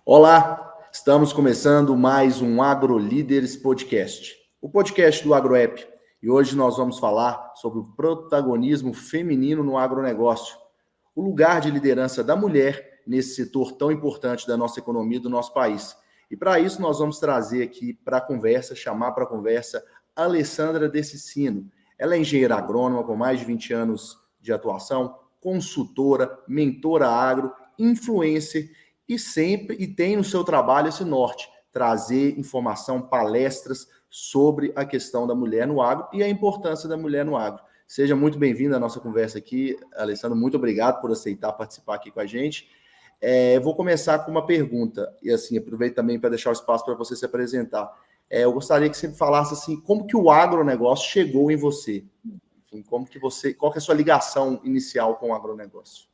Olá, estamos começando mais um AgroLíderes Podcast, o podcast do AgroApp. E hoje nós vamos falar sobre o protagonismo feminino no agronegócio, o lugar de liderança da mulher nesse setor tão importante da nossa economia e do nosso país. E para isso nós vamos trazer aqui para a conversa, chamar para a conversa a Alessandra Decicino. Ela é engenheira agrônoma com mais de 20 anos de atuação, consultora, mentora agro, influencer e tem no seu trabalho esse norte, trazer informação, palestras sobre a questão da mulher no agro e a importância da mulher no agro. Seja muito bem-vinda à nossa conversa aqui, Alessandro, muito obrigado por aceitar participar aqui com a gente. Vou começar com uma pergunta, e assim, aproveito também para deixar o espaço para você se apresentar. Eu gostaria que você falasse assim, como que o agronegócio chegou em você? Enfim, qual que é a sua ligação inicial com o agronegócio?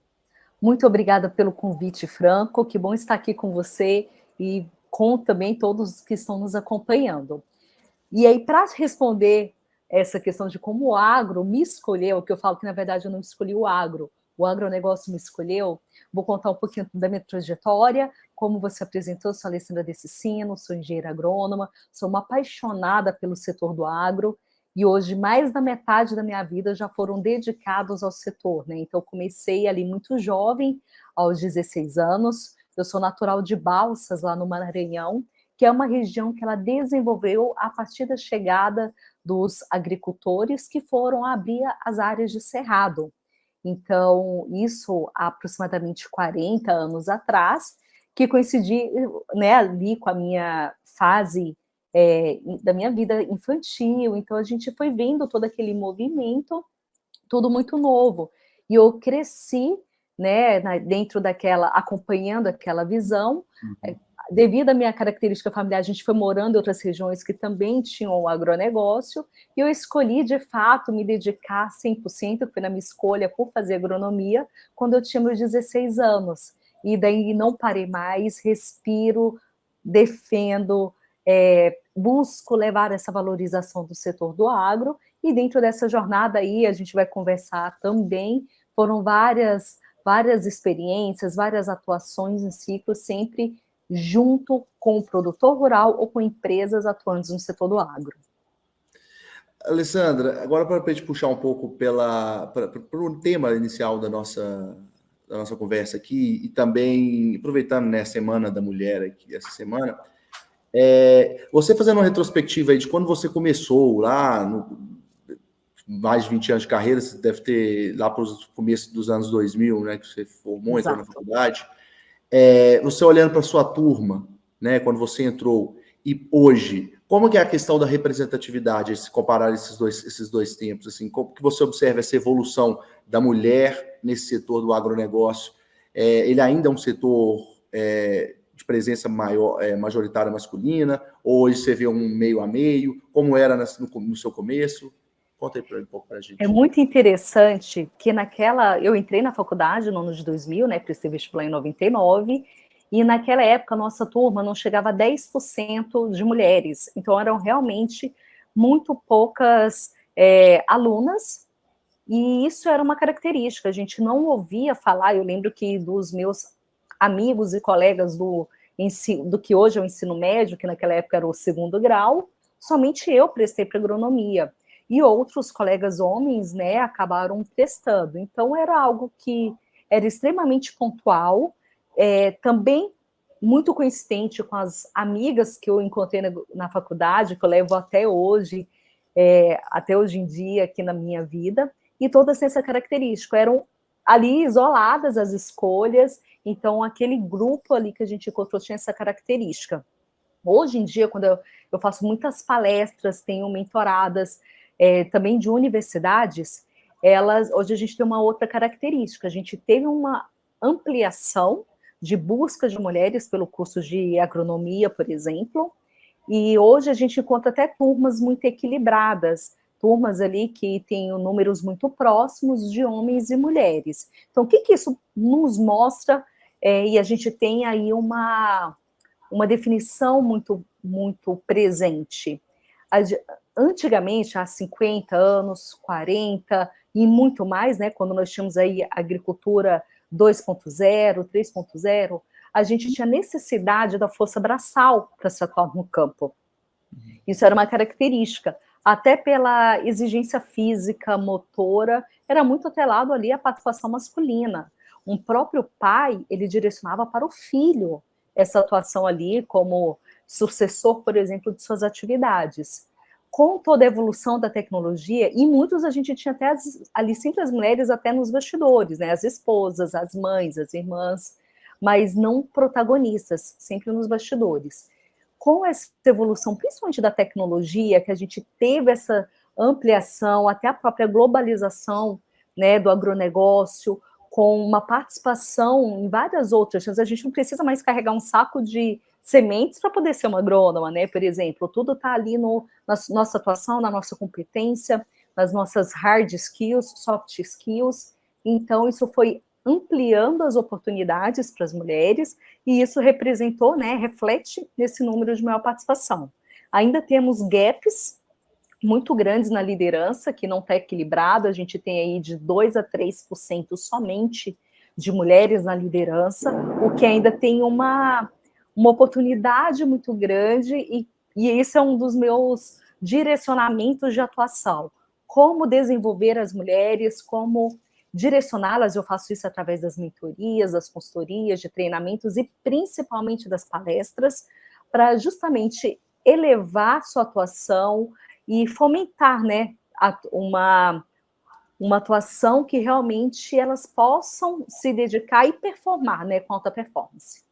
Muito obrigada pelo convite, Franco. Que bom estar aqui com você e com também todos que estão nos acompanhando. E aí, para responder essa questão de como o agro me escolheu, que eu falo que, na verdade, eu não escolhi o agronegócio me escolheu, vou contar um pouquinho da minha trajetória. Como você apresentou, sou Alessandra Decicino, sou engenheira agrônoma, sou uma apaixonada pelo setor do agro, e hoje mais da metade da minha vida já foram dedicados ao setor, né? Então, eu comecei ali muito jovem, aos 16 anos, eu sou natural de Balsas, lá no Maranhão, que é uma região que ela desenvolveu a partir da chegada dos agricultores que foram abrir as áreas de cerrado. Então, isso há aproximadamente 40 anos atrás, que coincidi, né, ali com a minha fase da minha vida infantil. Então, a gente foi vendo todo aquele movimento, tudo muito novo. E eu cresci, né, dentro daquela, acompanhando aquela visão. Devido à minha característica familiar, a gente foi morando em outras regiões que também tinham o agronegócio, e eu escolhi, de fato, me dedicar 100%, que foi na minha escolha por fazer agronomia, quando eu tinha meus 16 anos. E daí não parei mais, respiro, defendo, busco levar essa valorização do setor do agro, e dentro dessa jornada aí, a gente vai conversar também, foram várias experiências, várias atuações em ciclo, sempre junto com o produtor rural ou com empresas atuantes no setor do agro. Alessandra, agora para a gente puxar um pouco para o tema inicial da nossa conversa aqui, e também aproveitando, né, a Semana da Mulher aqui, essa semana, você fazendo uma retrospectiva aí de quando você começou lá, mais de 20 anos de carreira, você deve ter lá para o começo dos anos 2000, né, que você formou, entrou na faculdade, você olhando para a sua turma, né, quando você entrou, e hoje, como que é a questão da representatividade, se comparar esses dois tempos, assim, como que você observa essa evolução da mulher nesse setor do agronegócio? Ele ainda é um setor de presença maior, majoritária masculina, ou hoje você vê um meio a meio? Como era no seu começo? Conta aí um pouco para a gente. É muito interessante que eu entrei na faculdade no ano de 2000, né, prestei vestibular em 99, e naquela época a nossa turma não chegava a 10% de mulheres, então eram realmente muito poucas alunas, e isso era uma característica, a gente não ouvia falar. Eu lembro que dos meus amigos e colegas do que hoje é o ensino médio, que naquela época era o segundo grau, somente eu prestei para agronomia, e outros colegas homens, né, acabaram prestando. Então, era algo que era extremamente pontual, também muito coincidente com as amigas que eu encontrei na faculdade, que eu levo até hoje em dia aqui na minha vida, e todas essa característica, eram ali isoladas as escolhas, então aquele grupo ali que a gente encontrou tinha essa característica. Hoje em dia, quando eu faço muitas palestras, tenho mentoradas também de universidades, hoje a gente tem uma outra característica, a gente teve uma ampliação de busca de mulheres pelo curso de agronomia, por exemplo, e hoje a gente encontra até turmas muito equilibradas, turmas ali que têm números muito próximos de homens e mulheres. Então, o que isso nos mostra? E a gente tem aí uma definição muito, muito presente. Antigamente, há 50 anos, 40 e muito mais, né, quando nós tínhamos aí a agricultura 2.0, 3.0, a gente tinha necessidade da força braçal para se atuar no campo. Isso era uma característica. Até pela exigência física, motora, era muito atrelado ali à participação masculina. Um próprio pai, ele direcionava para o filho essa atuação ali como sucessor, por exemplo, de suas atividades. Com toda a evolução da tecnologia, e muitos a gente tinha até ali sempre as mulheres até nos bastidores, né? As esposas, as mães, as irmãs, mas não protagonistas, sempre nos bastidores. Com essa evolução, principalmente da tecnologia, que a gente teve essa ampliação, até a própria globalização, né, do agronegócio, com uma participação em várias outras, a gente não precisa mais carregar um saco de sementes para poder ser uma agrônoma, né, por exemplo, tudo está ali na nossa atuação, na nossa competência, nas nossas hard skills, soft skills, então isso foi ampliando as oportunidades para as mulheres, e isso representou, né, reflete nesse número de maior participação. Ainda temos gaps muito grandes na liderança, que não está equilibrado, a gente tem aí de 2% a 3% somente de mulheres na liderança, o que ainda tem uma oportunidade muito grande, e esse é um dos meus direcionamentos de atuação. Como desenvolver as mulheres, como direcioná-las, eu faço isso através das mentorias, das consultorias, de treinamentos e principalmente das palestras, para justamente elevar sua atuação e fomentar, né, uma atuação que realmente elas possam se dedicar e performar, né, com alta performance.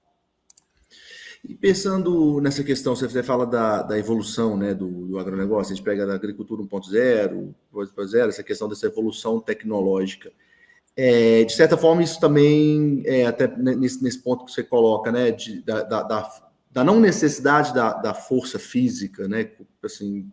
E pensando nessa questão, você fala da evolução, né, do agronegócio, a gente pega da agricultura 1.0, 2.0, essa questão dessa evolução tecnológica. De certa forma, isso também, até nesse ponto que você coloca, né, da não necessidade da força física, né, assim,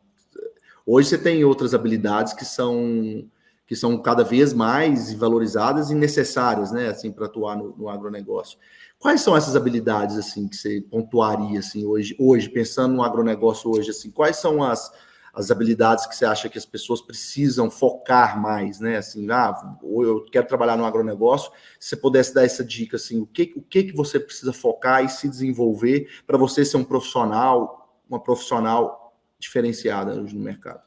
hoje você tem outras habilidades que são cada vez mais valorizadas e necessárias, né, assim, para atuar no agronegócio. Quais são essas habilidades, assim, que você pontuaria, assim, hoje pensando no agronegócio hoje, assim, quais são as habilidades que você acha que as pessoas precisam focar mais, né? Assim, eu quero trabalhar no agronegócio. Se você pudesse dar essa dica, assim, o que você precisa focar e se desenvolver para você ser uma profissional diferenciada hoje no mercado?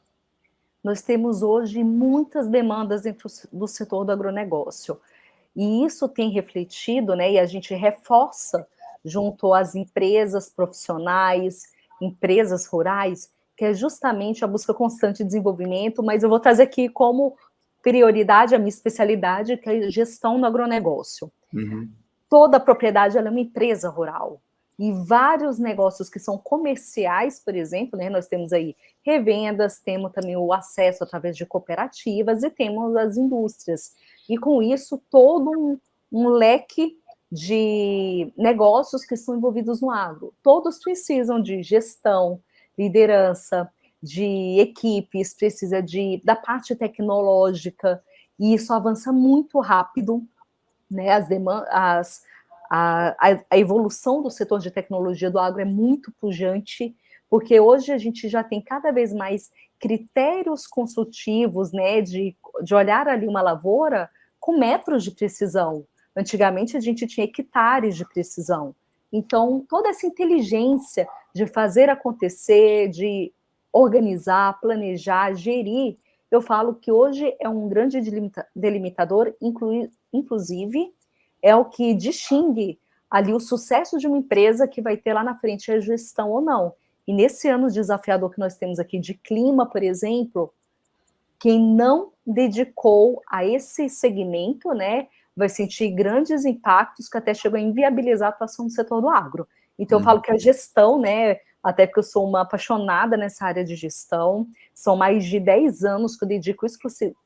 Nós temos hoje muitas demandas dentro do setor do agronegócio. E isso tem refletido, né, e a gente reforça junto às empresas profissionais, empresas rurais, que é justamente a busca constante de desenvolvimento, mas eu vou trazer aqui como prioridade a minha especialidade, que é gestão no agronegócio. Uhum. Toda a propriedade ela é uma empresa rural. E vários negócios que são comerciais, por exemplo, né, nós temos aí revendas, temos também o acesso através de cooperativas e temos as indústrias. E com isso, todo um leque de negócios que estão envolvidos no agro. Todos precisam de gestão, liderança, de equipes, precisa da parte tecnológica, e isso avança muito rápido, né? A evolução do setor de tecnologia do agro é muito pujante, porque hoje a gente já tem cada vez mais critérios consultivos, né, de olhar ali uma lavoura com metros de precisão. Antigamente a gente tinha hectares de precisão. Então, toda essa inteligência de fazer acontecer, de organizar, planejar, gerir, eu falo que hoje é um grande delimitador, inclusive é o que distingue ali o sucesso de uma empresa que vai ter lá na frente a gestão ou não. E nesse ano desafiador que nós temos aqui de clima, por exemplo, quem não dedicou a esse segmento, né, vai sentir grandes impactos que até chegam a inviabilizar a atuação do setor do agro. Então, eu falo que a gestão, né, até porque eu sou uma apaixonada nessa área de gestão, são mais de 10 anos que eu dedico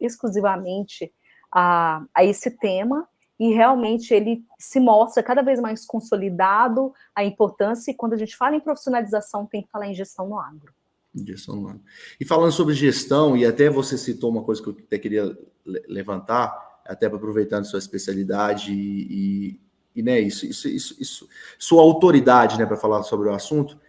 exclusivamente a esse tema, e realmente ele se mostra cada vez mais consolidado, a importância, e quando a gente fala em profissionalização, tem que falar em gestão no agro. Gestão no agro. E falando sobre gestão, e até você citou uma coisa que eu até queria levantar, até aproveitando sua especialidade e né, isso, sua autoridade, né, para falar sobre o assunto,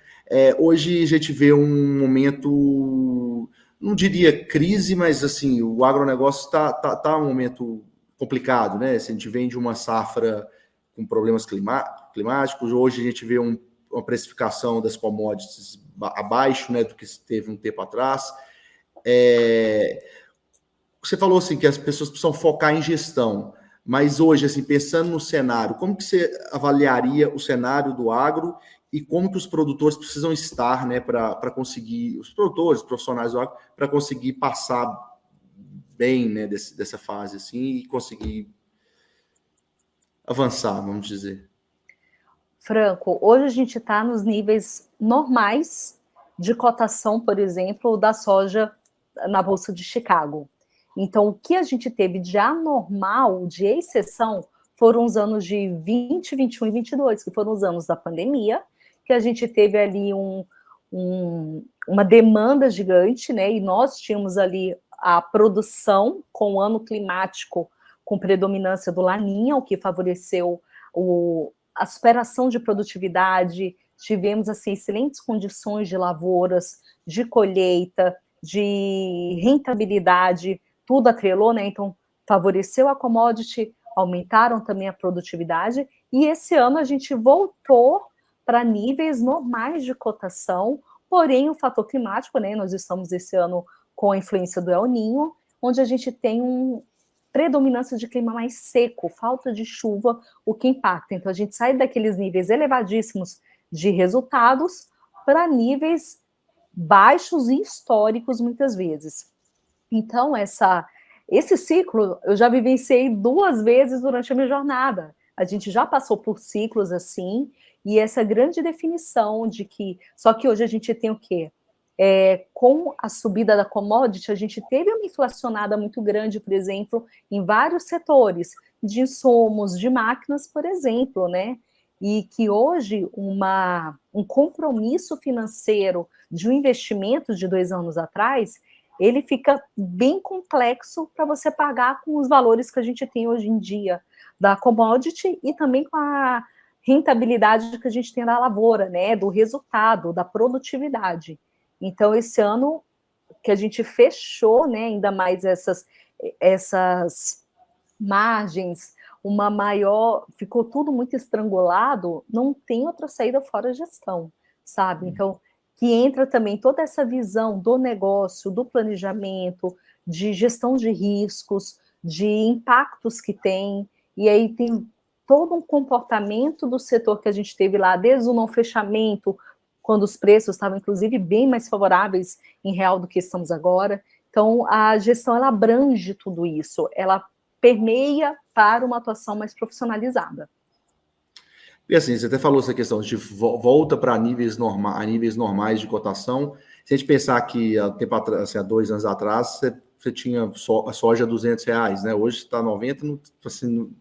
hoje a gente vê um momento, não diria crise, mas assim, o agronegócio está um momento complicado, né? Se a gente vem de uma safra com problemas climáticos, climático. Hoje a gente vê uma precificação das commodities abaixo, né, do que se teve um tempo atrás. Você falou assim que as pessoas precisam focar em gestão, mas hoje, assim, pensando no cenário, como que você avaliaria o cenário do agro e como que os produtores precisam estar, né, para conseguir, os produtores, os profissionais do agro, para conseguir passar bem, né, dessa fase assim e conseguir avançar, vamos dizer? Franco, hoje a gente está nos níveis normais de cotação, por exemplo, da soja na Bolsa de Chicago. Então, o que a gente teve de anormal, de exceção, foram os anos de 20, 21 e 22, que foram os anos da pandemia, que a gente teve ali uma demanda gigante, né? E nós tínhamos ali a produção com o ano climático com predominância do Laninha, o que favoreceu a superação de produtividade, tivemos assim, excelentes condições de lavouras, de colheita, de rentabilidade, tudo atrelou, né? Então, favoreceu a commodity, aumentaram também a produtividade, e esse ano a gente voltou para níveis normais de cotação, porém o fator climático, né? Nós estamos esse ano com a influência do El Niño, onde a gente tem predominância de clima mais seco, falta de chuva, o que impacta. Então, a gente sai daqueles níveis elevadíssimos de resultados para níveis baixos e históricos, muitas vezes. Então, esse ciclo eu já vivenciei 2 vezes durante a minha jornada. A gente já passou por ciclos assim, e essa grande definição de que... Só que hoje a gente tem o quê? Com a subida da commodity, a gente teve uma inflacionada muito grande, por exemplo, em vários setores, de insumos, de máquinas, por exemplo, né? E que hoje um compromisso financeiro de um investimento de 2 anos atrás, ele fica bem complexo para você pagar com os valores que a gente tem hoje em dia da commodity e também com a rentabilidade que a gente tem na lavoura, né? Do resultado, da produtividade. Então, esse ano que a gente fechou, né, ainda mais essas margens, ficou tudo muito estrangulado, não tem outra saída fora a gestão, sabe? Então, que entra também toda essa visão do negócio, do planejamento, de gestão de riscos, de impactos que tem, e aí tem todo um comportamento do setor que a gente teve lá, desde o não fechamento, quando os preços estavam, inclusive, bem mais favoráveis em real do que estamos agora. Então, a gestão, ela abrange tudo isso, ela permeia para uma atuação mais profissionalizada. E assim, você até falou essa questão de volta para níveis normais de cotação. Se a gente pensar que há 2 anos atrás, você tinha a soja R$200, né? Hoje está 90, assim,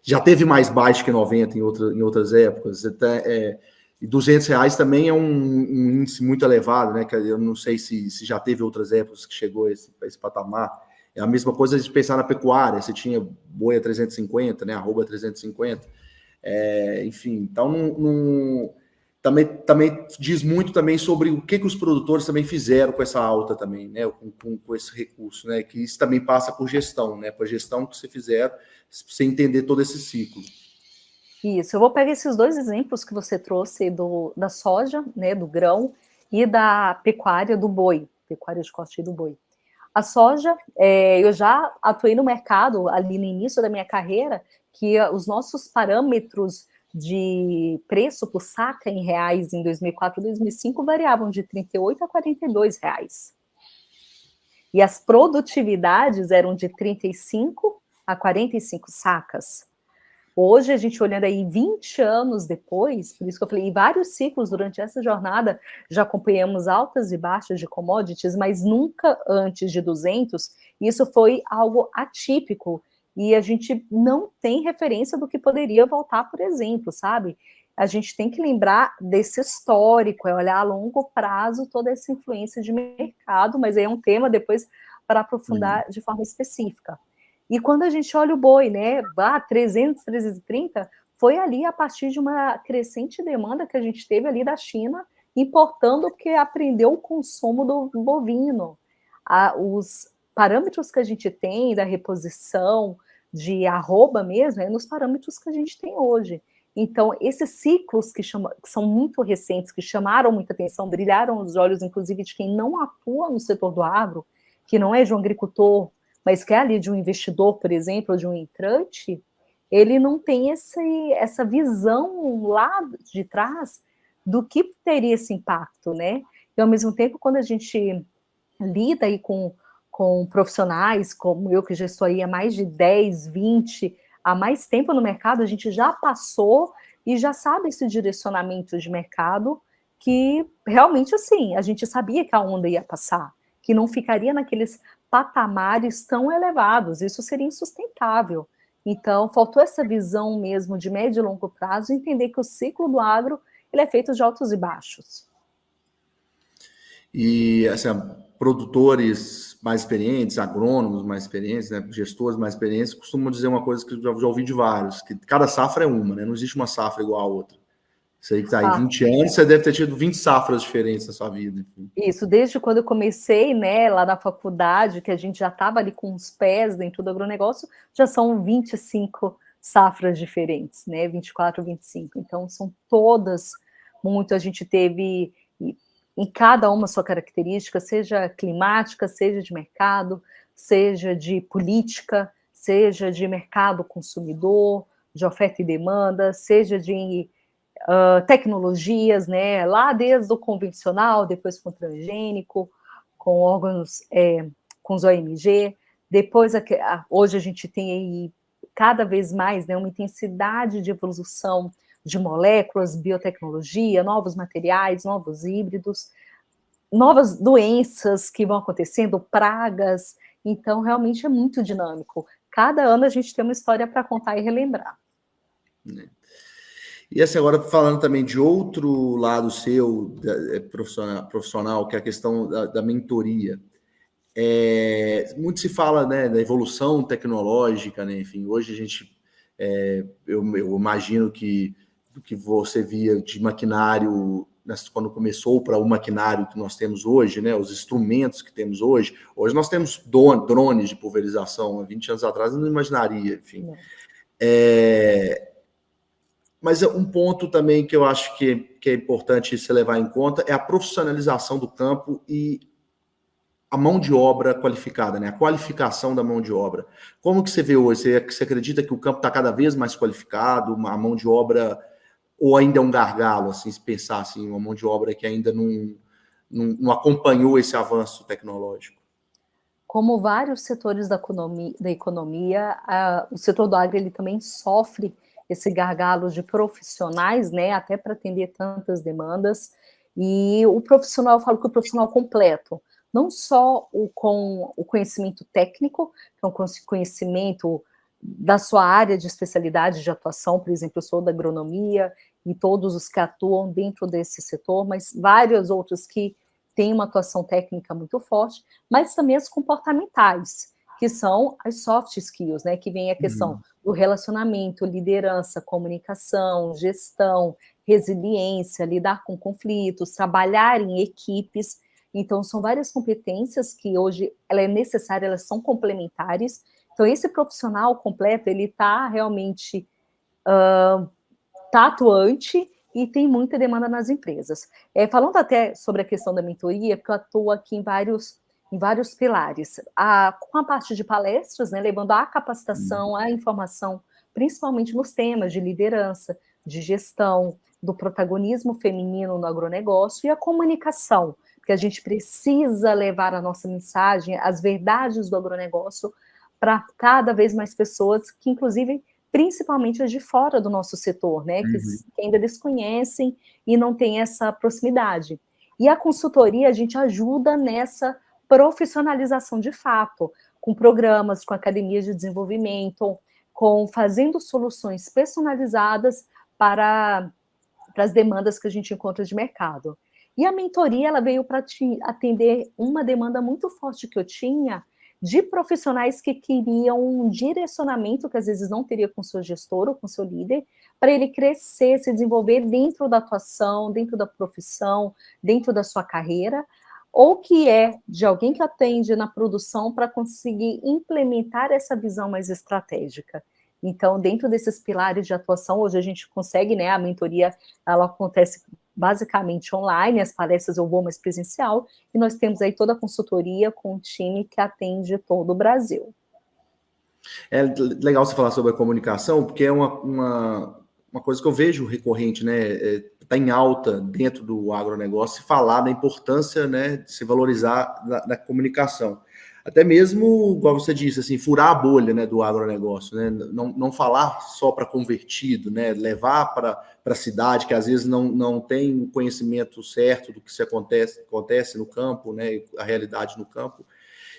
já teve mais baixo que 90 em outras épocas. E R$200 também é um índice muito elevado, né? Que eu não sei se já teve outras épocas que chegou a esse patamar. É a mesma coisa de pensar na pecuária. Você tinha boi a 350, né? Arroba 350. Enfim, então também diz muito também sobre o que os produtores também fizeram com essa alta também, né? Com esse recurso, né? Que isso também passa por gestão, né? Por gestão que você fizer, você entender todo esse ciclo. Isso, eu vou pegar esses 2 exemplos que você trouxe da soja, né, do grão, e da pecuária do boi, pecuária de corte do boi. A soja, eu já atuei no mercado ali no início da minha carreira, que os nossos parâmetros de preço por saca em reais em 2004 e 2005 variavam de R$38 a R$42. E as produtividades eram de 35 a 45 sacas. Hoje, a gente olhando aí 20 anos depois, por isso que eu falei, em vários ciclos durante essa jornada, já acompanhamos altas e baixas de commodities, mas nunca antes de 200, isso foi algo atípico, e a gente não tem referência do que poderia voltar, por exemplo, sabe? A gente tem que lembrar desse histórico, olhar a longo prazo toda essa influência de mercado, mas aí é um tema depois para aprofundar de forma específica. E quando a gente olha o boi, né, 300, 330, foi ali a partir de uma crescente demanda que a gente teve ali da China, importando porque aprendeu o consumo do bovino. Os parâmetros que a gente tem da reposição, de arroba mesmo, é nos parâmetros que a gente tem hoje. Então, esses ciclos que são muito recentes, que chamaram muita atenção, brilharam os olhos, inclusive, de quem não atua no setor do agro, que não é de um agricultor, mas que é ali de um investidor, por exemplo, ou de um entrante, ele não tem essa visão lá de trás do que teria esse impacto, né? E, ao mesmo tempo, quando a gente lida aí com profissionais como eu, que já estou aí há mais de 10, 20, há mais tempo no mercado, a gente já passou e já sabe esse direcionamento de mercado que realmente, assim, a gente sabia que a onda ia passar, que não ficaria naqueles patamares tão elevados, isso seria insustentável. Então, faltou essa visão mesmo de médio e longo prazo, entender que o ciclo do agro ele é feito de altos e baixos. E, assim, produtores mais experientes, agrônomos mais experientes, né, gestores mais experientes, costumam dizer uma coisa que eu já ouvi de vários, que cada safra é uma, né? Não existe uma safra igual a outra. Você que está aí 20 anos, você deve ter tido 20 safras diferentes na sua vida. Enfim. Isso, desde quando eu comecei, né, lá na faculdade, que a gente já estava ali com os pés dentro do agronegócio, já são 25 safras diferentes, né, 24, 25. Então, são todas muito, a gente teve em cada uma sua característica, seja climática, seja de mercado, seja de política, seja de mercado consumidor, de oferta e demanda, seja de tecnologias, né, lá desde o convencional, depois com o transgênico, com órgãos, com os OMG, depois, hoje a gente tem aí cada vez mais, né, uma intensidade de evolução de moléculas, biotecnologia, novos materiais, novos híbridos, novas doenças que vão acontecendo, pragas, então realmente é muito dinâmico. Cada ano a gente tem uma história para contar e relembrar. E assim, agora falando também de outro lado seu, profissional, que é a questão da mentoria. Muito se fala, né, da evolução tecnológica, né? Enfim, hoje a gente, eu imagino que do que você via de maquinário quando começou para o maquinário que nós temos hoje, né, os instrumentos que temos hoje nós temos drones de pulverização, há 20 anos atrás eu não imaginaria, enfim. Mas um ponto também que eu acho que é importante se levar em conta é a profissionalização do campo e a mão de obra qualificada, né? A qualificação da mão de obra. Como que você vê hoje? Você acredita que o campo está cada vez mais qualificado, a mão de obra, ou ainda é um gargalo, assim, se pensar assim, uma mão de obra que ainda não acompanhou esse avanço tecnológico? Como vários setores da economia, o setor do agro ele também sofre esse gargalo de profissionais, né, até para atender tantas demandas. E o profissional, eu falo que o profissional completo, não só com o conhecimento técnico, que é um conhecimento da sua área de especialidade de atuação, por exemplo, eu sou da agronomia e todos os que atuam dentro desse setor, mas vários outros que têm uma atuação técnica muito forte, mas também as comportamentais, que são as soft skills, né, que vem a questão do relacionamento, liderança, comunicação, gestão, resiliência, lidar com conflitos, trabalhar em equipes. Então, são várias competências que hoje ela é necessária, elas são complementares. Então, esse profissional completo, ele está realmente atuante e tem muita demanda nas empresas. Falando até sobre a questão da mentoria, porque eu atuo aqui em vários pilares. Com a parte de palestras, né, levando a capacitação, a informação, principalmente nos temas de liderança, de gestão, do protagonismo feminino no agronegócio e a comunicação, porque a gente precisa levar a nossa mensagem, as verdades do agronegócio para cada vez mais pessoas que, inclusive, principalmente as de fora do nosso setor, né, que ainda desconhecem e não têm essa proximidade. E a consultoria, a gente ajuda nessa profissionalização de fato, com programas, com academias de desenvolvimento, fazendo soluções personalizadas para as demandas que a gente encontra de mercado. E a mentoria, ela veio para atender uma demanda muito forte que eu tinha, de profissionais que queriam um direcionamento que às vezes não teria com seu gestor ou com seu líder, para ele crescer, se desenvolver dentro da atuação, dentro da profissão, dentro da sua carreira, ou que é de alguém que atende na produção para conseguir implementar essa visão mais estratégica. Então, dentro desses pilares de atuação, hoje a gente consegue, né, a mentoria, ela acontece basicamente online, as palestras eu vou mais presencial, e nós temos aí toda a consultoria com um time que atende todo o Brasil. É legal você falar sobre a comunicação, porque é uma coisa que eu vejo recorrente, né? Está em alta dentro do agronegócio, se falar da importância, né, de se valorizar da comunicação. Até mesmo, igual você disse, assim, furar a bolha, né, do agronegócio, né? Não falar só para convertido, né? Levar para a cidade, que às vezes não tem o conhecimento certo do que se acontece no campo, né? A realidade no campo.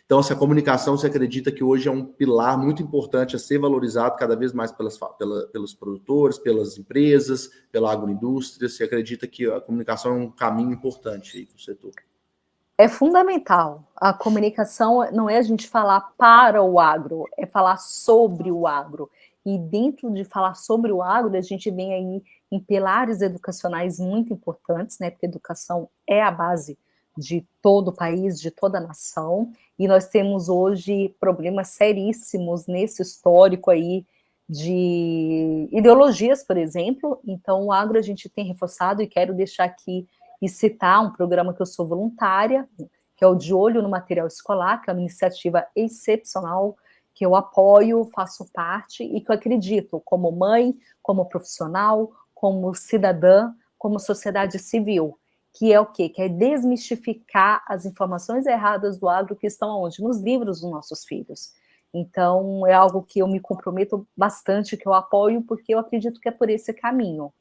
Então, essa comunicação, você acredita que hoje é um pilar muito importante a ser valorizado cada vez mais pelos produtores, pelas empresas, pela agroindústria? Você acredita que a comunicação é um caminho importante aí para o setor? É fundamental. A comunicação não é a gente falar para o agro, é falar sobre o agro. E dentro de falar sobre o agro, a gente vem aí em pilares educacionais muito importantes, né? Porque a educação é a base de todo o país, de toda a nação. E nós temos hoje problemas seríssimos nesse histórico aí de ideologias, por exemplo. Então, o agro a gente tem reforçado, e quero deixar aqui e citar um programa que eu sou voluntária, que é o De Olho no Material Escolar, que é uma iniciativa excepcional, que eu apoio, faço parte e que eu acredito, como mãe, como profissional, como cidadã, como sociedade civil, que é o quê? Que é desmistificar as informações erradas do agro que estão onde? Nos livros dos nossos filhos. Então, é algo que eu me comprometo bastante, que eu apoio, porque eu acredito que é por esse caminho.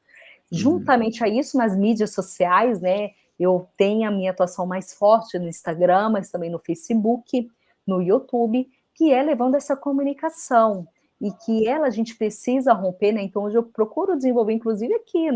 Juntamente a isso, nas mídias sociais, né, eu tenho a minha atuação mais forte no Instagram, mas também no Facebook, no YouTube, que é levando essa comunicação, e que ela a gente precisa romper, né, então hoje eu procuro desenvolver, inclusive aqui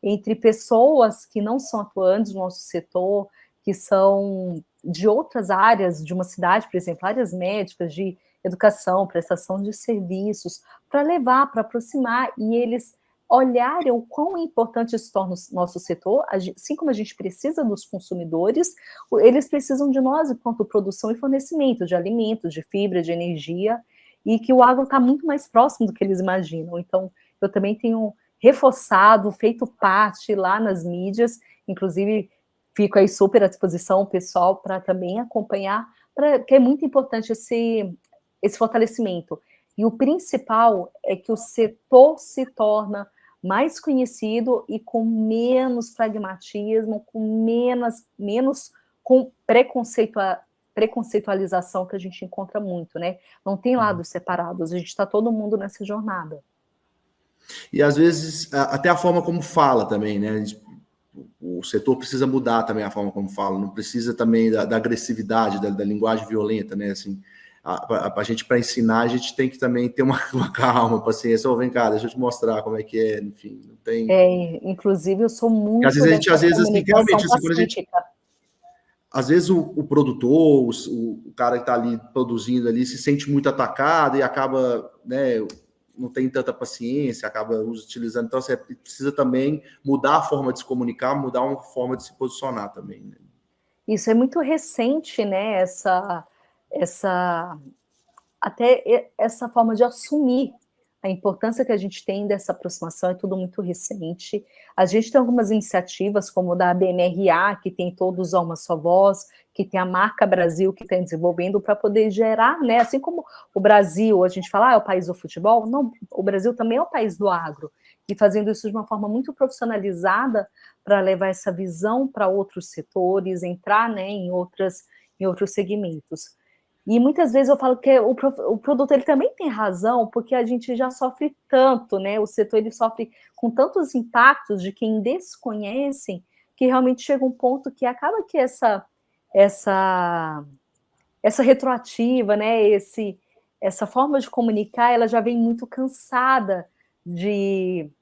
entre pessoas que não são atuantes no nosso setor, que são de outras áreas de uma cidade, por exemplo, áreas médicas, de educação, prestação de serviços, para levar, para aproximar, e eles olharem o quão importante se torna o nosso setor, assim como a gente precisa dos consumidores, eles precisam de nós enquanto produção e fornecimento de alimentos, de fibra, de energia, e que o agro está muito mais próximo do que eles imaginam. Então, eu também tenho reforçado, feito parte lá nas mídias, inclusive fico aí super à disposição, pessoal, para também acompanhar, que é muito importante esse fortalecimento. E o principal é que o setor se torna mais conhecido e com menos pragmatismo, com menos com preconceitualização que a gente encontra muito, né? Não tem lados separados, a gente está todo mundo nessa jornada. E às vezes até a forma como fala também, né? O setor precisa mudar também a forma como fala, não precisa também da agressividade, da linguagem violenta, né? Assim, a gente, para ensinar, a gente tem que também ter uma calma, paciência. Vem cá, deixa eu te mostrar como é que é, enfim, não tem... Inclusive, eu sou muito às vezes a gente, dessa assim, realmente, assim, quando a gente... pacífica. Às vezes o produtor, o cara que está ali produzindo ali, se sente muito atacado e acaba, né, não tem tanta paciência, acaba utilizando. Então, você precisa também mudar a forma de se comunicar, mudar uma forma de se posicionar também, né? Isso é muito recente, né? Até essa forma de assumir a importância que a gente tem dessa aproximação é tudo muito recente. A gente tem algumas iniciativas, como da BNRA, que tem todos a uma só voz, que tem a Marca Brasil, que está desenvolvendo para poder gerar, né? Assim como o Brasil, a gente fala, é o país do futebol, não, o Brasil também é o país do agro, e fazendo isso de uma forma muito profissionalizada para levar essa visão para outros setores, entrar, né, em outros segmentos. E muitas vezes eu falo que o produtor ele também tem razão, porque a gente já sofre tanto, né? O setor ele sofre com tantos impactos de quem desconhecem, que realmente chega um ponto que acaba que essa retroativa, né? Essa forma de comunicar, ela já vem muito cansada de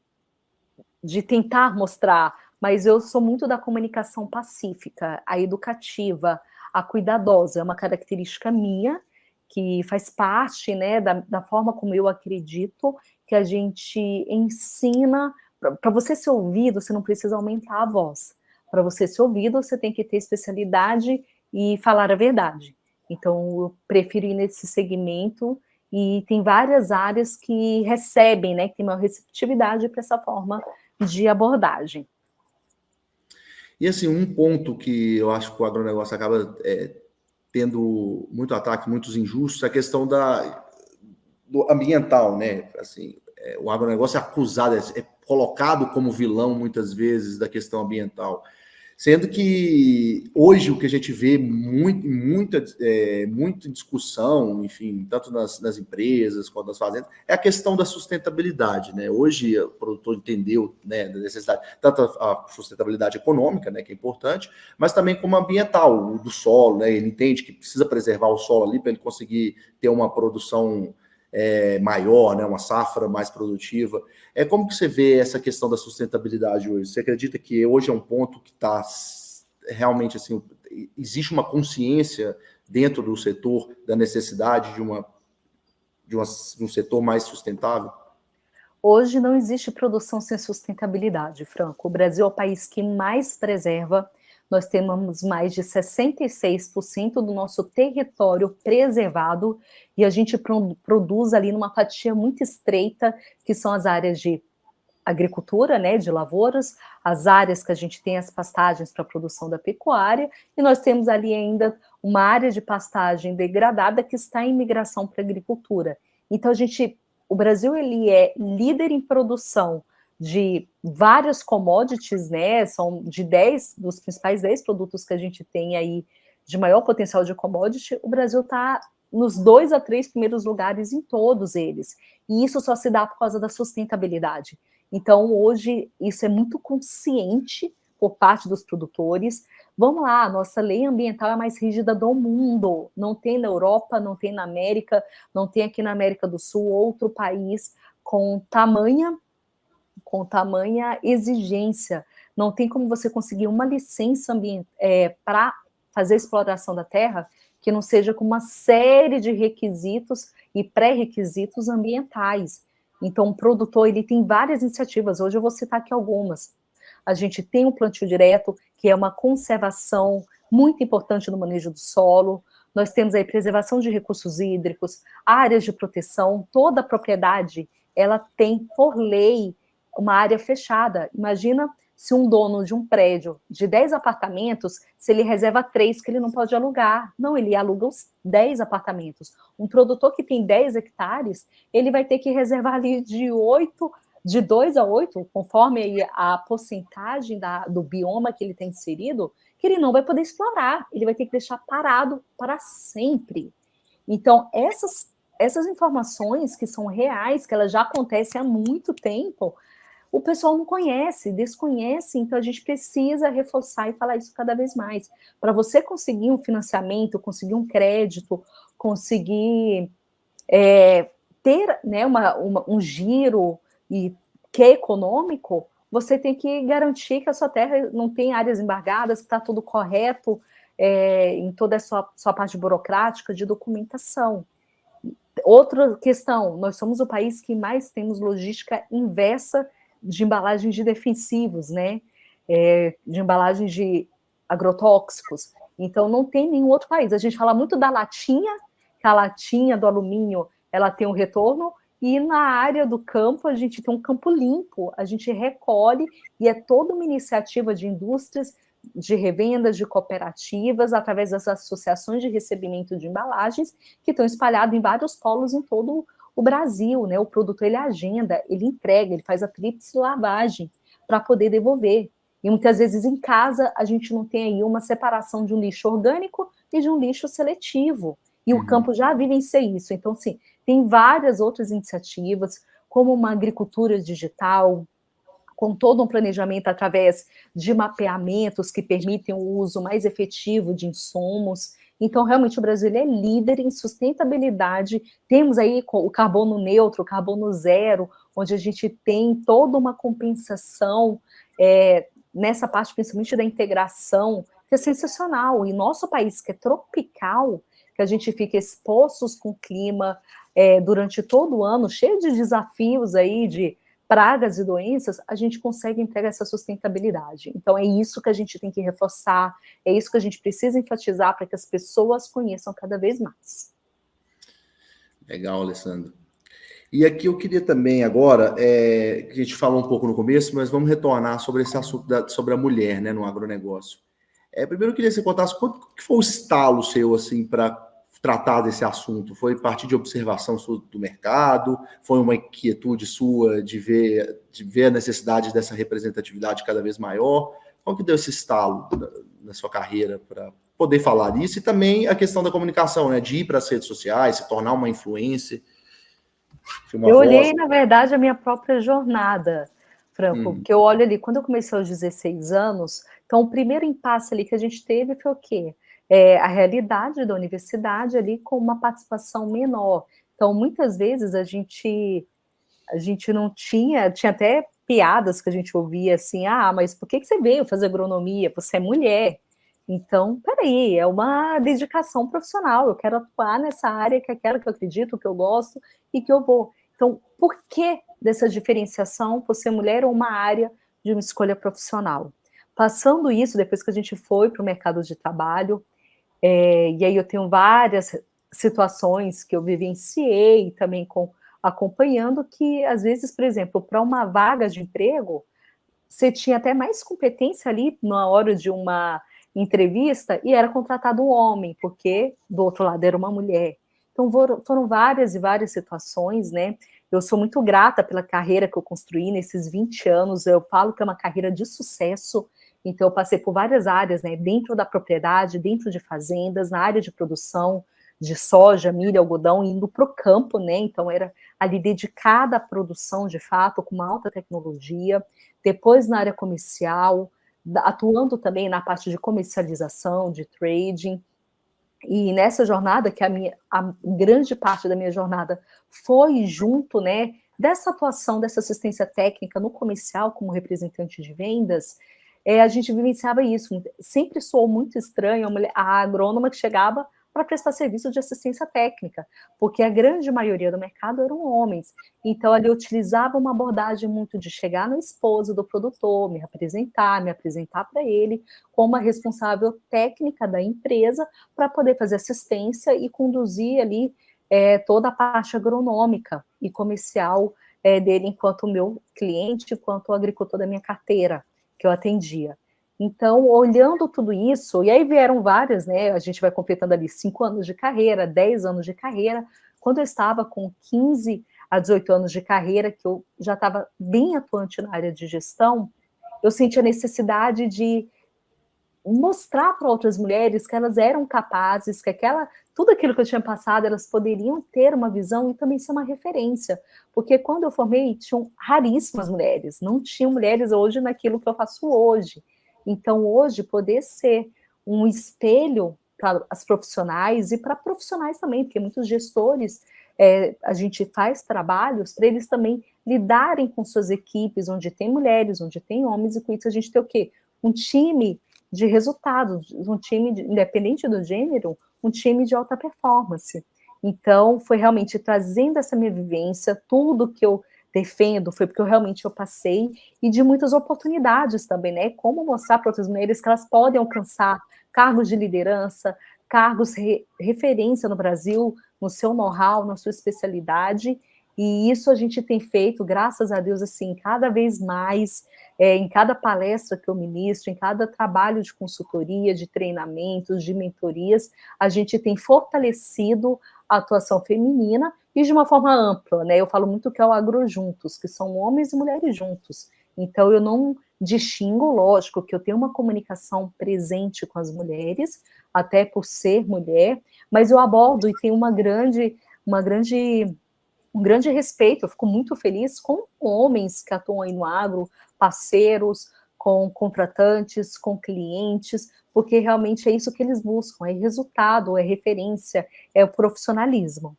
tentar mostrar, mas eu sou muito da comunicação pacífica, a educativa, a cuidadosa, é uma característica minha, que faz parte, né, da forma como eu acredito, que a gente ensina. Para você ser ouvido, você não precisa aumentar a voz. Para você ser ouvido, você tem que ter especialidade e falar a verdade. Então, eu prefiro ir nesse segmento e tem várias áreas que recebem, né, que tem uma receptividade para essa forma de abordagem. E assim, um ponto que eu acho que o agronegócio acaba tendo muito ataque, muitos injustos, é a questão do ambiental, né? Assim, o agronegócio é acusado, é colocado como vilão muitas vezes da questão ambiental. Sendo que hoje o que a gente vê muita discussão, enfim, tanto nas empresas quanto nas fazendas, é a questão da sustentabilidade, né? Hoje o produtor entendeu, né, da necessidade, tanto a sustentabilidade econômica, né, que é importante, mas também como ambiental, do solo, né? Ele entende que precisa preservar o solo ali para ele conseguir ter uma produção maior, né, uma safra mais produtiva. Como que você vê essa questão da sustentabilidade hoje? Você acredita que hoje é um ponto que está realmente assim, existe uma consciência dentro do setor da necessidade de um setor mais sustentável? Hoje não existe produção sem sustentabilidade, Franco. O Brasil é o país que mais preserva. Nós temos mais de 66% do nosso território preservado e a gente produz ali numa fatia muito estreita, que são as áreas de agricultura, né, de lavouras, as áreas que a gente tem as pastagens para a produção da pecuária, e nós temos ali ainda uma área de pastagem degradada que está em migração para a agricultura. Então o Brasil ele é líder em produção de vários commodities, né? São dos principais 10 produtos que a gente tem aí de maior potencial de commodity, o Brasil está nos 2 a 3 primeiros lugares em todos eles. E isso só se dá por causa da sustentabilidade. Então, hoje, isso é muito consciente por parte dos produtores. Vamos lá, a nossa lei ambiental é a mais rígida do mundo. Não tem na Europa, não tem na América, não tem aqui na América do Sul outro país com tamanha exigência. Não tem como você conseguir uma licença para fazer a exploração da terra que não seja com uma série de requisitos e pré-requisitos ambientais. Então, o produtor ele tem várias iniciativas. Hoje eu vou citar aqui algumas. A gente tem o plantio direto, que é uma conservação muito importante no manejo do solo. Nós temos aí preservação de recursos hídricos, áreas de proteção. Toda a propriedade ela tem, por lei, uma área fechada. Imagina se um dono de um prédio de 10 apartamentos, se ele reserva 3 que ele não pode alugar. Não, ele aluga os 10 apartamentos. Um produtor que tem 10 hectares, ele vai ter que reservar ali de 2 a 8, conforme a porcentagem do bioma que ele tem inserido, que ele não vai poder explorar. Ele vai ter que deixar parado para sempre. Então, essas informações que são reais, que elas já acontecem há muito tempo, o pessoal não conhece, desconhece, então a gente precisa reforçar e falar isso cada vez mais. Para você conseguir um financiamento, conseguir um crédito, conseguir ter, né, um giro que é econômico, você tem que garantir que a sua terra não tem áreas embargadas, que está tudo correto em toda a sua parte burocrática de documentação. Outra questão, nós somos o país que mais temos logística inversa de embalagens de defensivos, né? De embalagens de agrotóxicos. Então, não tem nenhum outro país. A gente fala muito da latinha, que a latinha do alumínio ela tem um retorno, e na área do campo, a gente tem um campo limpo, a gente recolhe, e é toda uma iniciativa de indústrias, de revendas, de cooperativas, através das associações de recebimento de embalagens, que estão espalhadas em vários polos em todo o Brasil, né? O produtor, ele agenda, ele entrega, ele faz a tríplice lavagem para poder devolver. E muitas vezes em casa a gente não tem aí uma separação de um lixo orgânico e de um lixo seletivo. E o campo já vivencia isso. Então, sim, tem várias outras iniciativas, como uma agricultura digital, com todo um planejamento através de mapeamentos que permitem o uso mais efetivo de insumos. Então, realmente, o Brasil é líder em sustentabilidade. Temos aí o carbono neutro, o carbono zero, onde a gente tem toda uma compensação nessa parte, principalmente da integração, que é sensacional. E nosso país, que é tropical, que a gente fica expostos com o clima durante todo o ano, cheio de desafios aí, de pragas e doenças, a gente consegue entregar essa sustentabilidade. Então, é isso que a gente tem que reforçar, é isso que a gente precisa enfatizar para que as pessoas conheçam cada vez mais. Legal, Alessandro. E aqui eu queria também agora, que a gente falou um pouco no começo, mas vamos retornar sobre esse assunto sobre a mulher, né, no agronegócio. Primeiro eu queria que você contasse quanto que foi o estalo seu, assim, para tratar desse assunto? Foi a partir de observação sua do mercado? Foi uma inquietude sua de ver a necessidade dessa representatividade cada vez maior? Qual que deu esse estalo na sua carreira para poder falar disso? E também a questão da comunicação, né, de ir para as redes sociais, se tornar uma influencer. Eu olhei, na verdade, a minha própria jornada, Franco, porque eu olho ali, quando eu comecei aos 16 anos, então o primeiro impasse ali que a gente teve foi o quê? A realidade da universidade ali com uma participação menor. Então, muitas vezes a gente não tinha até piadas que a gente ouvia assim, mas por que você veio fazer agronomia? Você é mulher. Então, peraí, é uma dedicação profissional, eu quero atuar nessa área que é aquela que eu acredito, que eu gosto e que eu vou. Então, por que dessa diferenciação por ser mulher ou uma área de uma escolha profissional? Passando isso, depois que a gente foi para o mercado de trabalho, e aí eu tenho várias situações que eu vivenciei também acompanhando que, às vezes, por exemplo, para uma vaga de emprego, você tinha até mais competência ali na hora de uma entrevista e era contratado um homem, porque do outro lado era uma mulher. Então foram várias e várias situações, né? Eu sou muito grata pela carreira que eu construí nesses 20 anos, eu falo que é uma carreira de sucesso, então eu passei por várias áreas, né? Dentro da propriedade, dentro de fazendas, na área de produção, de soja, milho, algodão, indo para o campo, né? Então era ali dedicada à produção, de fato, com uma alta tecnologia, depois na área comercial, atuando também na parte de comercialização, de trading, e nessa jornada, que a grande parte da minha jornada foi junto, né, dessa atuação, dessa assistência técnica no comercial, como representante de vendas, a gente vivenciava isso. Sempre soou muito estranho a agrônoma que chegava para prestar serviço de assistência técnica, porque a grande maioria do mercado eram homens. Então, ali eu utilizava uma abordagem muito de chegar no esposo do produtor, me apresentar para ele como a responsável técnica da empresa para poder fazer assistência e conduzir ali toda a parte agronômica e comercial dele enquanto meu cliente, enquanto agricultor da minha carteira que eu atendia. Então, olhando tudo isso, e aí vieram várias, né? A gente vai completando ali 5 anos de carreira, 10 anos de carreira. Quando eu estava com 15 a 18 anos de carreira, que eu já estava bem atuante na área de gestão, eu senti a necessidade de mostrar para outras mulheres que elas eram capazes, que tudo aquilo que eu tinha passado, elas poderiam ter uma visão e também ser uma referência. Porque quando eu formei, tinham raríssimas mulheres, não tinham mulheres hoje naquilo que eu faço hoje. Então, hoje, poder ser um espelho para as profissionais e para profissionais também, porque muitos gestores, a gente faz trabalhos para eles também lidarem com suas equipes, onde tem mulheres, onde tem homens, e com isso a gente tem o quê? Um time de resultados, um time, independente do gênero, um time de alta performance. Então, foi realmente trazendo essa minha vivência, tudo que eu defendo foi porque eu passei, e de muitas oportunidades também, né? Como mostrar para outras mulheres que elas podem alcançar cargos de liderança, cargos referência no Brasil, no seu know-how, na sua especialidade, e isso a gente tem feito, graças a Deus, assim, cada vez mais, em cada palestra que eu ministro, em cada trabalho de consultoria, de treinamentos, de mentorias, a gente tem fortalecido a atuação feminina e de uma forma ampla, né? Eu falo muito que é o agro juntos, que são homens e mulheres juntos. Então, eu não distingo, lógico, que eu tenho uma comunicação presente com as mulheres, até por ser mulher, mas eu abordo e tenho um grande respeito, eu fico muito feliz com homens que atuam aí no agro, parceiros, com contratantes, com clientes, porque realmente é isso que eles buscam, é resultado, é referência, é o profissionalismo.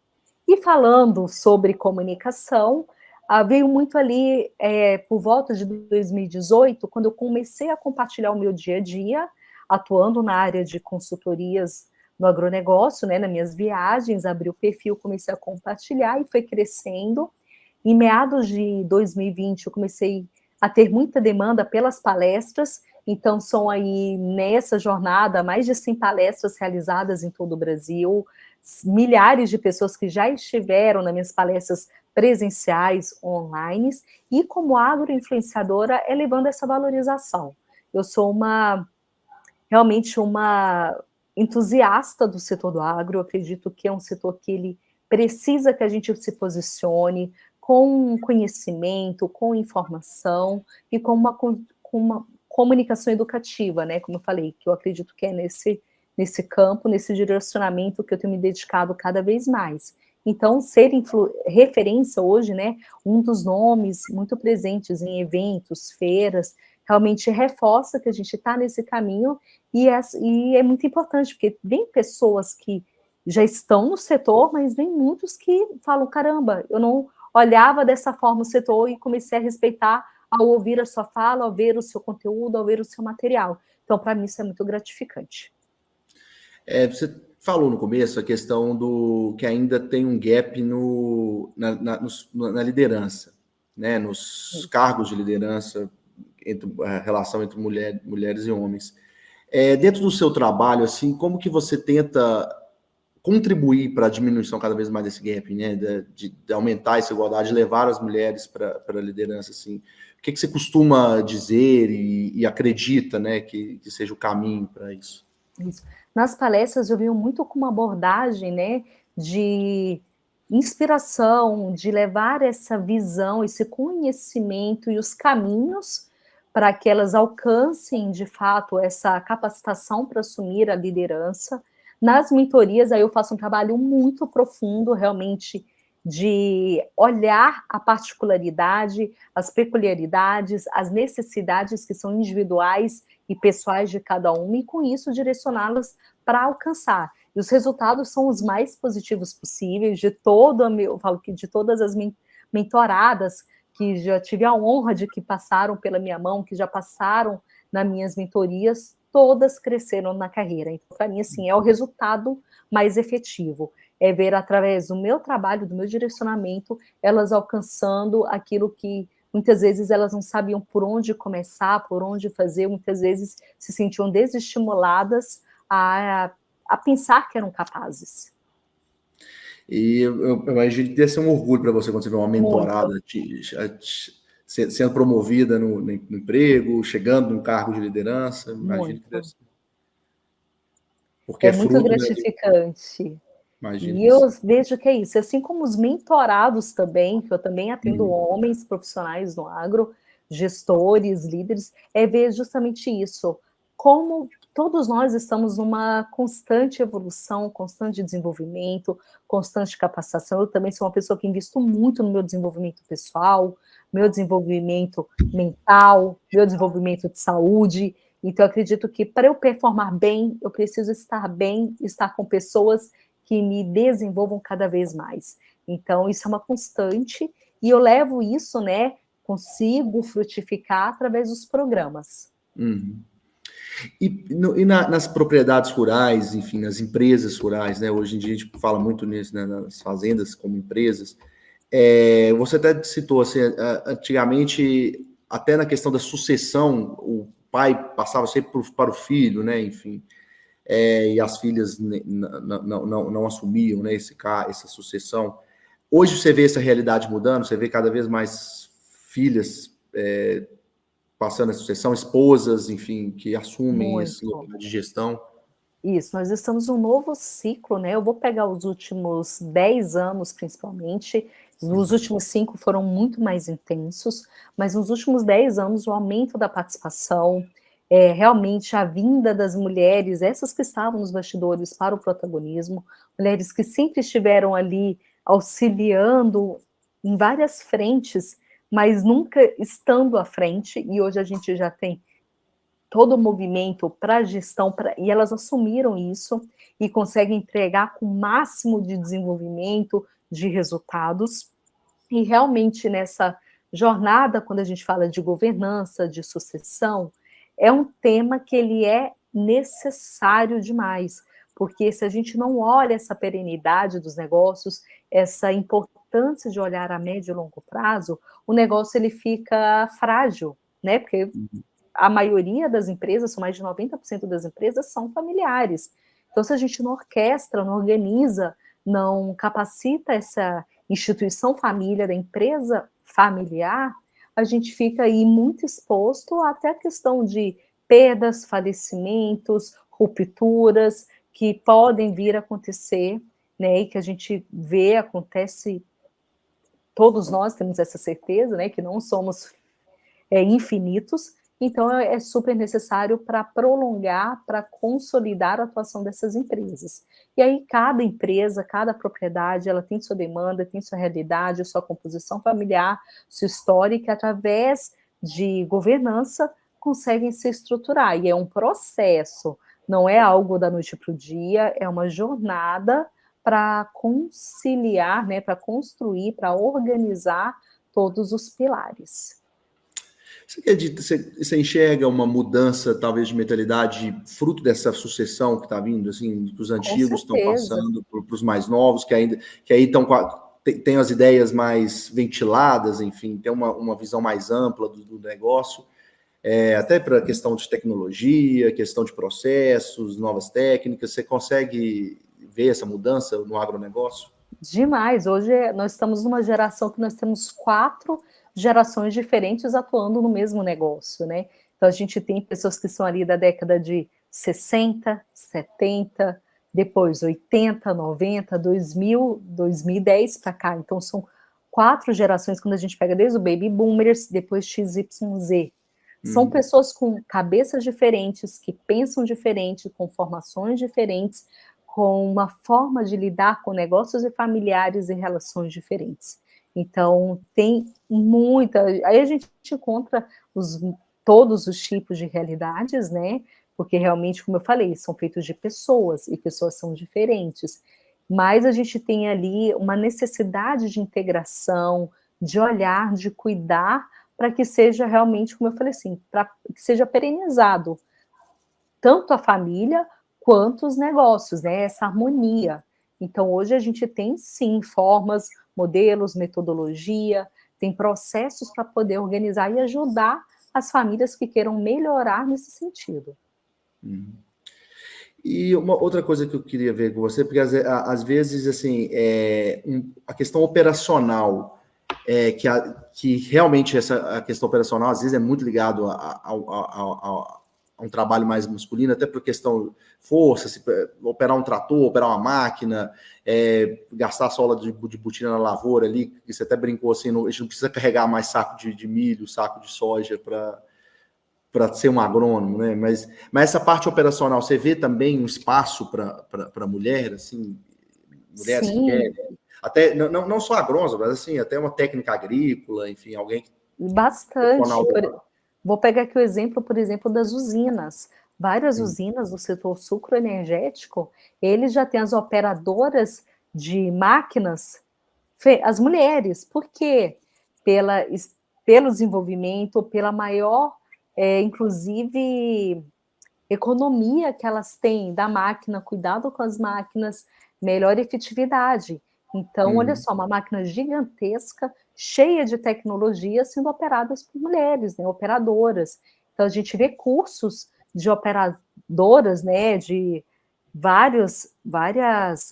E falando sobre comunicação, veio muito ali, por volta de 2018, quando eu comecei a compartilhar o meu dia a dia, atuando na área de consultorias no agronegócio, né, nas minhas viagens, abri o perfil, comecei a compartilhar e foi crescendo. Em meados de 2020, eu comecei a ter muita demanda pelas palestras, então são aí, nessa jornada, mais de 100 palestras realizadas em todo o Brasil, milhares de pessoas que já estiveram nas minhas palestras presenciais, online, e como agroinfluenciadora, elevando essa valorização. Eu sou realmente uma entusiasta do setor do agro, eu acredito que é um setor que ele precisa que a gente se posicione com conhecimento, com informação e com uma comunicação educativa, né? Como eu falei, que eu acredito que é nesse campo, nesse direcionamento que eu tenho me dedicado cada vez mais. Então, ser referência hoje, né, um dos nomes muito presentes em eventos, feiras, realmente reforça que a gente está nesse caminho e é muito importante, porque vem pessoas que já estão no setor, mas vem muitos que falam, caramba, eu não olhava dessa forma o setor e comecei a respeitar ao ouvir a sua fala, ao ver o seu conteúdo, ao ver o seu material. Então, para mim, isso é muito gratificante. Você falou no começo a questão do que ainda tem um gap na liderança, né? Nos cargos de liderança, a relação entre mulheres e homens. Dentro do seu trabalho, assim, como que você tenta contribuir para a diminuição cada vez mais desse gap, né? De aumentar essa igualdade, levar as mulheres para a liderança, assim? O que você costuma dizer e acredita, né, que seja o caminho para isso? Isso. Nas palestras eu venho muito com uma abordagem, né, de inspiração, de levar essa visão, esse conhecimento e os caminhos para que elas alcancem, de fato, essa capacitação para assumir a liderança. Nas mentorias, aí eu faço um trabalho muito profundo, realmente, de olhar a particularidade, as peculiaridades, as necessidades que são individuais e pessoais de cada uma, e com isso direcioná-las para alcançar. E os resultados são os mais positivos possíveis, eu falo que de todas as mentoradas que já tive a honra de que passaram pela minha mão, que já passaram nas minhas mentorias, todas cresceram na carreira. Então, para mim, assim, é o resultado mais efetivo. É ver através do meu trabalho, do meu direcionamento, elas alcançando aquilo que muitas vezes elas não sabiam por onde começar, por onde fazer, muitas vezes se sentiam desestimuladas a pensar que eram capazes. E eu imagino que deve ser um orgulho para você quando você vê uma mentorada sendo promovida no emprego, chegando num cargo de liderança. Imagino que deve ser. Porque é muito gratificante. E eu vejo que é isso, assim como os mentorados também, que eu também atendo homens profissionais no agro, gestores, líderes, ver justamente isso, como todos nós estamos numa constante evolução, constante desenvolvimento, constante capacitação. Eu também sou uma pessoa que invisto muito no meu desenvolvimento pessoal, meu desenvolvimento mental, meu desenvolvimento de saúde. Então, eu acredito que para eu performar bem, eu preciso estar com pessoas que me desenvolvam cada vez mais. Então, isso é uma constante, e eu levo isso, né, consigo frutificar através dos programas. E nas propriedades rurais, enfim, nas empresas rurais, né? Hoje em dia a gente fala muito nisso, né, nas fazendas como empresas. Você até citou, assim, antigamente, até na questão da sucessão, o pai passava sempre para o filho, né? Enfim, e as filhas não assumiam, né, essa sucessão. Hoje você vê essa realidade mudando, você vê cada vez mais filhas passando a sucessão, esposas, enfim, que assumem esse lugar de gestão. Isso, nós estamos num novo ciclo, né? Eu vou pegar os últimos 10 anos, principalmente, os últimos 5 foram muito mais intensos, mas nos últimos 10 anos, o aumento da participação, realmente a vinda das mulheres, essas que estavam nos bastidores para o protagonismo, mulheres que sempre estiveram ali auxiliando em várias frentes, mas nunca estando à frente, e hoje a gente já tem todo o movimento para a gestão, e elas assumiram isso e conseguem entregar com o máximo de desenvolvimento, de resultados, e realmente nessa jornada, quando a gente fala de governança, de sucessão, é um tema que ele é necessário demais, porque se a gente não olha essa perenidade dos negócios, essa importância de olhar a médio e longo prazo, o negócio ele fica frágil, né? Porque a maioria das empresas, mais de 90% das empresas, são familiares. Então, se a gente não orquestra, não organiza, não capacita essa instituição família, da empresa familiar, a gente fica aí muito exposto até a questão de perdas, falecimentos, rupturas, que podem vir a acontecer, né, e que a gente vê, acontece, todos nós temos essa certeza, né, que não somos infinitos, então é super necessário para prolongar, para consolidar a atuação dessas empresas. E aí cada empresa, cada propriedade, ela tem sua demanda, tem sua realidade, sua composição familiar, sua história, que através de governança conseguem se estruturar. E é um processo, não é algo da noite para o dia, é uma jornada para conciliar, né, para construir, para organizar todos os pilares. Você acredita, você enxerga uma mudança, talvez, de mentalidade, fruto dessa sucessão que está vindo, assim, que os antigos estão passando para os mais novos, que aí estão tem as ideias mais ventiladas, enfim, tem uma visão mais ampla do negócio, até para a questão de tecnologia, questão de processos, novas técnicas. Você consegue ver essa mudança no agronegócio? Demais. Hoje nós estamos numa geração que nós temos 4 gerações diferentes atuando no mesmo negócio, né? Então a gente tem pessoas que são ali da década de 60, 70, depois 80, 90, 2000, 2010 para cá. Então são 4 gerações, quando a gente pega desde o Baby Boomers, depois XYZ. São pessoas com cabeças diferentes, que pensam diferente, com formações diferentes, com uma forma de lidar com negócios e familiares e relações diferentes. Então, tem muita... Aí a gente encontra todos os tipos de realidades, né? Porque realmente, como eu falei, são feitos de pessoas, e pessoas são diferentes. Mas a gente tem ali uma necessidade de integração, de olhar, de cuidar, para que seja realmente, como eu falei assim, para que seja perenizado tanto a família quanto os negócios, né? Essa harmonia. Então, hoje a gente tem, sim, formas, modelos, metodologia, tem processos para poder organizar e ajudar as famílias que queiram melhorar nesse sentido. E uma outra coisa que eu queria ver com você, porque às vezes, assim, a questão operacional, que realmente a questão operacional, às vezes, é muito ligado a um trabalho mais masculino, até por questão força, operar um trator, operar uma máquina, gastar a sola de botina na lavoura ali, que você até brincou assim, a gente não precisa carregar mais saco de milho, saco de soja para ser um agrônomo, né? Mas essa parte operacional, você vê também um espaço para mulher, assim, mulheres que querem, até não só agrônomo, mas assim, até uma técnica agrícola, enfim, alguém que... Bastante. Vou pegar aqui o exemplo, por exemplo, das usinas. Várias usinas do setor sucroenergético, eles já têm as operadoras de máquinas, as mulheres. Por quê? Pelo desenvolvimento, pela maior, inclusive, economia que elas têm da máquina, cuidado com as máquinas, melhor efetividade. Então, olha só, uma máquina gigantesca, cheia de tecnologia, sendo operadas por mulheres, né, operadoras. Então, a gente vê cursos de operadoras, né, de várias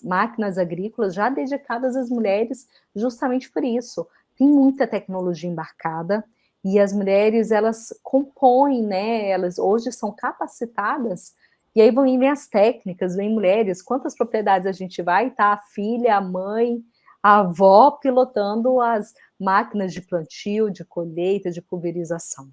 máquinas agrícolas já dedicadas às mulheres, justamente por isso. Tem muita tecnologia embarcada, e as mulheres, elas compõem, né, elas hoje são capacitadas, e aí vem as técnicas, vem mulheres, quantas propriedades a gente vai, tá a filha, a mãe, a avó pilotando as máquinas de plantio, de colheita, de pulverização.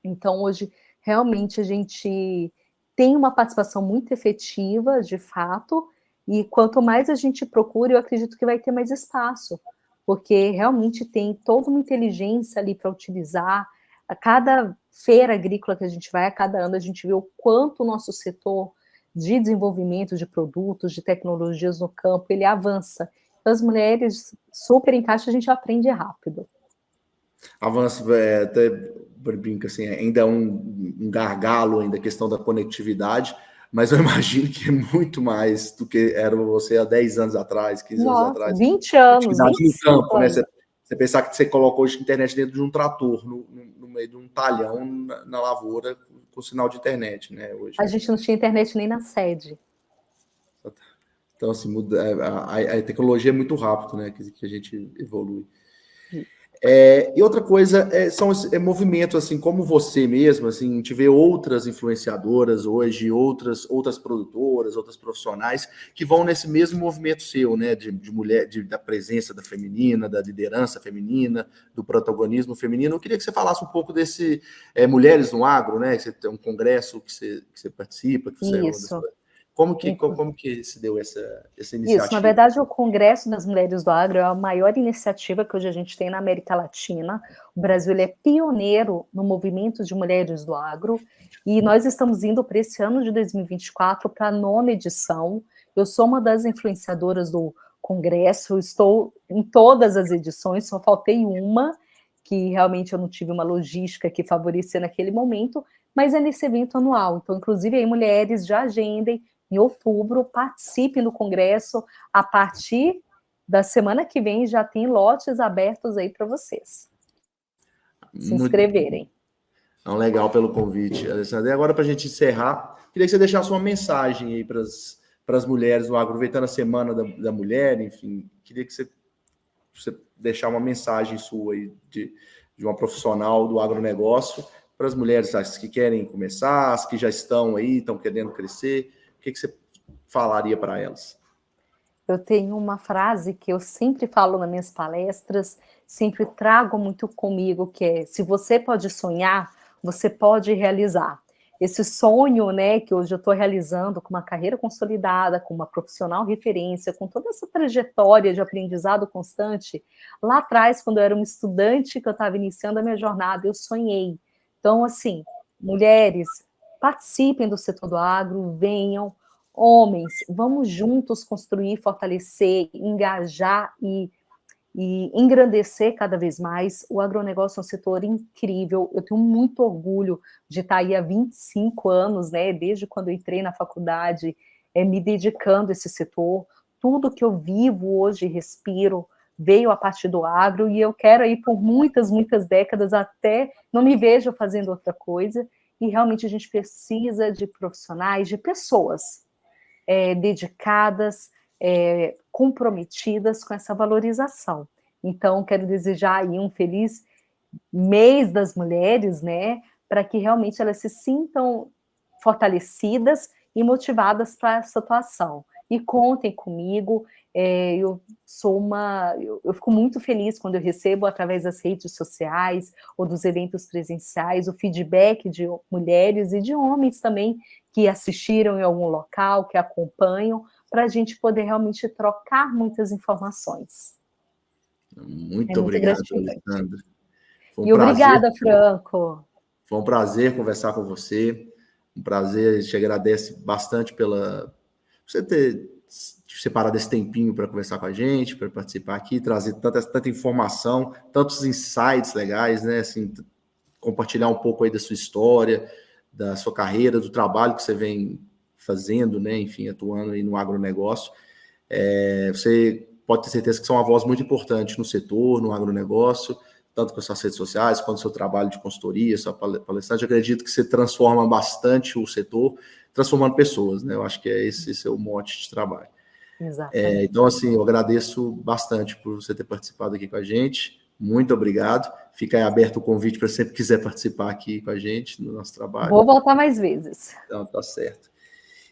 Então, hoje, realmente, a gente tem uma participação muito efetiva, de fato, e quanto mais a gente procura, eu acredito que vai ter mais espaço, porque realmente tem toda uma inteligência ali para utilizar. A cada feira agrícola que a gente vai, a cada ano, a gente vê o quanto o nosso setor de desenvolvimento de produtos, de tecnologias no campo, ele avança. Então, as mulheres super encaixam, a gente aprende rápido. Avanço, até brinca assim, ainda é um gargalo ainda a questão da conectividade, mas eu imagino que é muito mais do que era você há 10 anos atrás, 15 anos atrás. 20 anos, 25 no campo, anos. Né? Você pensar que você colocou hoje a internet dentro de um trator, no meio de um talhão na lavoura, com sinal de internet, né? Hoje. A gente não tinha internet nem na sede. Então, assim, a tecnologia é muito rápido, né? Que a gente evolui. E outra coisa são movimentos, assim, como você mesmo, assim, a gente vê outras influenciadoras hoje, outras produtoras, outras profissionais que vão nesse mesmo movimento seu, né? De mulher, da presença da feminina, da liderança feminina, do protagonismo feminino. Eu queria que você falasse um pouco desse Mulheres no Agro, né? Que você tem um congresso que você participa, que você é uma das Isso. Como que se deu essa Isso, na iniciativa? verdade, o Congresso das Mulheres do Agro é a maior iniciativa que hoje a gente tem na América Latina. O Brasil ele é pioneiro no movimento de mulheres do agro, e nós estamos indo para esse ano de 2024 para a 9ª edição. Eu sou uma das influenciadoras do Congresso, estou em todas as edições, só faltei uma, que realmente eu não tive uma logística que favorecia naquele momento, mas é nesse evento anual. Então, inclusive, aí mulheres já agendem em outubro, participem do congresso. A partir da semana que vem já tem lotes abertos aí para vocês se inscreverem. Então, legal pelo convite, Alessandra. E agora, para a gente encerrar, queria que você deixasse uma mensagem aí para as mulheres, aproveitando a Semana da Mulher, enfim, queria que você deixar uma mensagem sua aí de uma profissional do agronegócio para as mulheres, as que querem começar, as que já estão aí, estão querendo crescer. O que você falaria para elas? Eu tenho uma frase que eu sempre falo nas minhas palestras, sempre trago muito comigo, que é: se você pode sonhar, você pode realizar. Esse sonho, né, que hoje eu estou realizando com uma carreira consolidada, com uma profissional referência, com toda essa trajetória de aprendizado constante, lá atrás, quando eu era uma estudante, que eu estava iniciando a minha jornada, eu sonhei. Então, assim, mulheres, participem do setor do agro, venham. Homens, vamos juntos construir, fortalecer, engajar e engrandecer cada vez mais. O agronegócio é um setor incrível. Eu tenho muito orgulho de estar aí há 25 anos, né, desde quando eu entrei na faculdade, me dedicando a esse setor. Tudo que eu vivo hoje, respiro, veio a partir do agro, e eu quero ir por muitas, muitas décadas, até não me vejo fazendo outra coisa. E realmente a gente precisa de profissionais, de pessoas dedicadas, comprometidas com essa valorização. Então, quero desejar aí um feliz mês das mulheres, né, para que realmente elas se sintam fortalecidas e motivadas para essa atuação. E contem comigo, eu fico muito feliz quando eu recebo, através das redes sociais ou dos eventos presenciais, o feedback de mulheres e de homens também que assistiram em algum local, que acompanham, para a gente poder realmente trocar muitas informações. Muito obrigado, Alessandra. E obrigada, Franco. Foi um prazer conversar com você. Um prazer, a gente agradece bastante por você ter separado esse tempinho para conversar com a gente, para participar aqui, trazer tanta informação, tantos insights legais, né? Assim, compartilhar um pouco aí da sua história, da sua carreira, do trabalho que você vem fazendo, né? Enfim, atuando aí no agronegócio. Você pode ter certeza que você é uma voz muito importante no setor, no agronegócio, tanto com as suas redes sociais, quanto o seu trabalho de consultoria, sua palestrante. Eu acredito que você transforma bastante o setor, transformando pessoas, né? Eu acho que esse seu mote de trabalho. Então, assim, eu agradeço bastante por você ter participado aqui com a gente. Muito obrigado. Fica aí aberto o convite para sempre quiser participar aqui com a gente no nosso trabalho. Vou voltar mais vezes. Então, tá certo.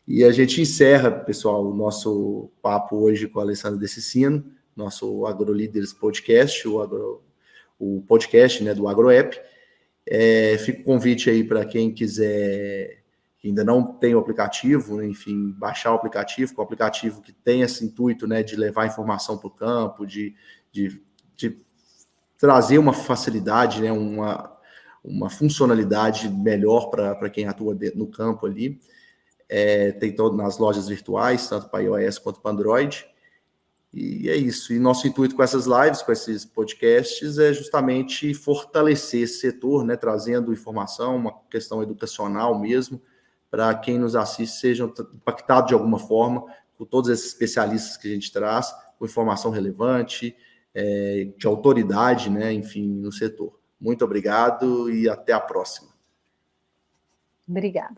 E a gente encerra, pessoal, o nosso papo hoje com a Alessandra Decicino, nosso AgroLíderes Podcast, o podcast, né, do AgroApp. Fica o convite aí para quem quiser, que ainda não tem o aplicativo, enfim, baixar o aplicativo, que é um aplicativo que tem esse intuito, né, de levar informação para o campo, de trazer uma facilidade, né, uma funcionalidade melhor para quem atua no campo ali. Tem todo nas lojas virtuais, tanto para iOS quanto para Android. E é isso. E nosso intuito com essas lives, com esses podcasts, é justamente fortalecer esse setor, né, trazendo informação, uma questão educacional mesmo, para quem nos assiste sejam impactados de alguma forma com todos esses especialistas que a gente traz, com informação relevante, de autoridade, né, enfim, no setor. Muito obrigado e até a próxima. Obrigada.